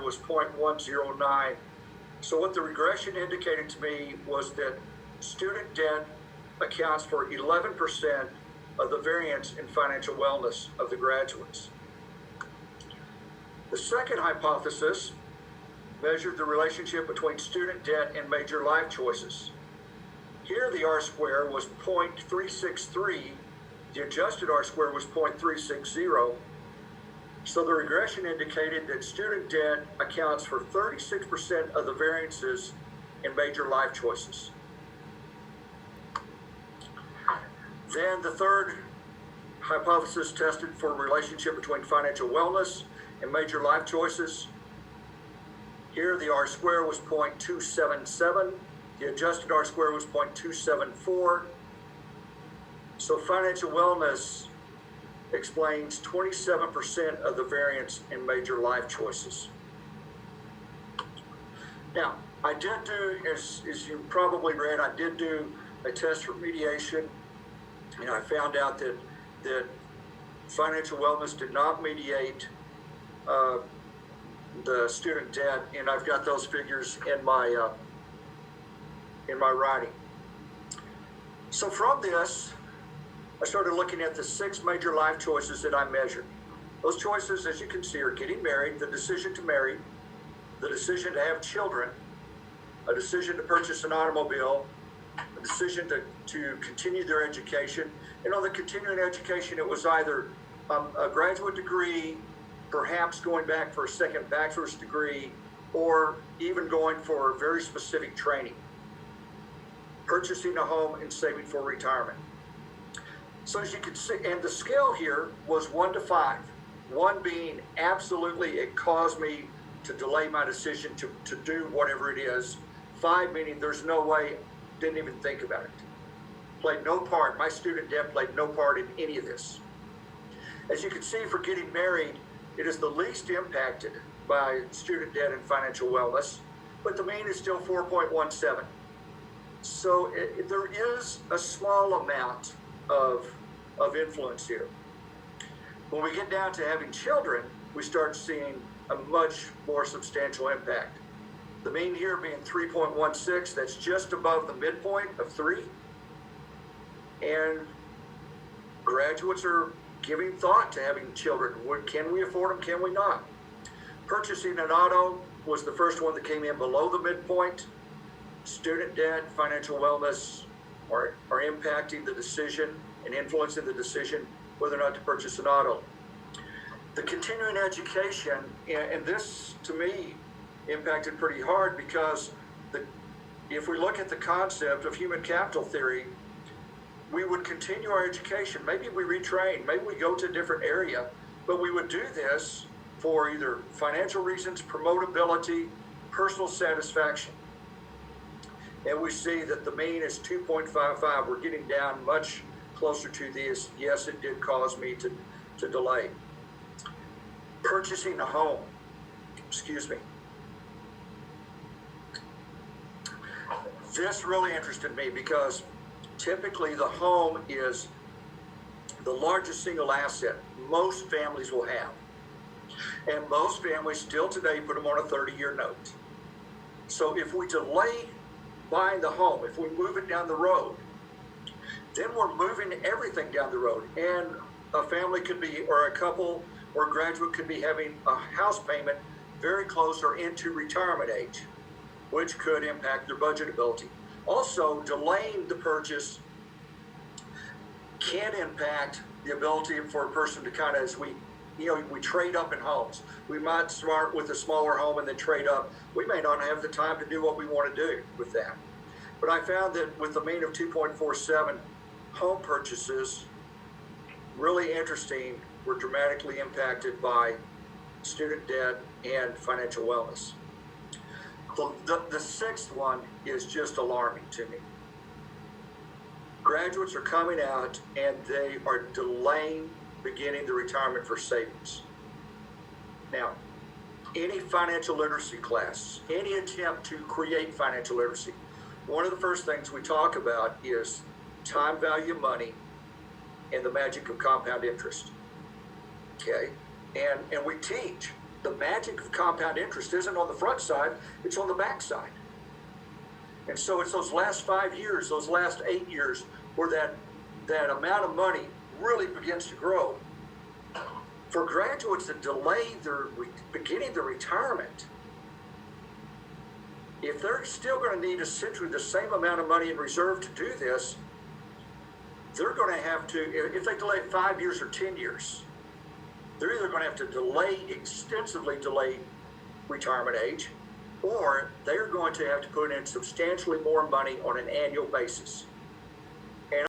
was 0.109. So what the regression indicated to me was that student debt accounts for 11% of the variance in financial wellness of the graduates. The second hypothesis measured the relationship between student debt and major life choices. Here the R-square was 0.363, the adjusted R-square was 0.360, so the regression indicated that student debt accounts for 36% of the variances in major life choices. Then the third hypothesis tested for a relationship between financial wellness and major life choices. Here the R-square was 0.277, the adjusted R-square was 0.274. So financial wellness explains 27% of the variance in major life choices. Now, I did do, as you probably read, I did do a test for mediation, and I found out that financial wellness did not mediate the student debt, and I've got those figures in my writing. So from this, I started looking at the 6 major life choices that I measured. Those choices, as you can see, are getting married, the decision to marry, the decision to have children, a decision to purchase an automobile, a decision to continue their education. And on the continuing education, it was either a graduate degree, perhaps going back for a second bachelor's degree, or even going for very specific training, purchasing a home and saving for retirement. So as you can see, and the scale here was 1 to 5. 1 being absolutely, it caused me to delay my decision to do whatever it is. 5 meaning there's no way, didn't even think about it. Played no part, my student debt played no part in any of this. As you can see, for getting married, it is the least impacted by student debt and financial wellness, but the mean is still 4.17. So there is a small amount of influence here. When we get down to having children, we start seeing a much more substantial impact. The mean here being 3.16, that's just above the midpoint of 3. And graduates are giving thought to having children. Can we afford them? Can we not? Purchasing an auto was the first one that came in below the midpoint. Student debt, financial wellness are impacting the decision and influencing the decision whether or not to purchase an auto. The continuing education, and this to me impacted pretty hard, because if we look at the concept of human capital theory, we would continue our education. Maybe we retrain, maybe we go to a different area, but we would do this for either financial reasons, promotability, personal satisfaction. And we see that the mean is 2.55. We're getting down much closer to this. Yes, it did cause me to delay. Purchasing a home, excuse me. This really interested me because typically the home is the largest single asset most families will have. And most families still today put them on a 30-year note. So if we delay buying the home, if we move it down the road, then we're moving everything down the road. And a family could be, or a couple or a graduate could be having a house payment very close or into retirement age, which could impact their budget ability. Also, delaying the purchase can impact the ability for a person to kind of, as we trade up in homes. We might start with a smaller home and then trade up. We may not have the time to do what we want to do with that. But I found that with the mean of 2.47, home purchases, really interesting, were dramatically impacted by student debt and financial wellness. The sixth one is just alarming to me. Graduates are coming out and they are delaying beginning the retirement for savings. Now, any financial literacy class, any attempt to create financial literacy, one of the first things we talk about is time value of money and the magic of compound interest. Okay? And we teach The magic of compound interest isn't on the front side, it's on the back side. And so it's those last 5 years, those last 8 years, where that amount of money really begins to grow. For graduates that delay their beginning their retirement, if they're still going to need essentially the same amount of money in reserve to do this, they're going to have to, if they delay 5 years or 10 years, they're either going to have to extensively delay retirement age, or they're going to have to put in substantially more money on an annual basis.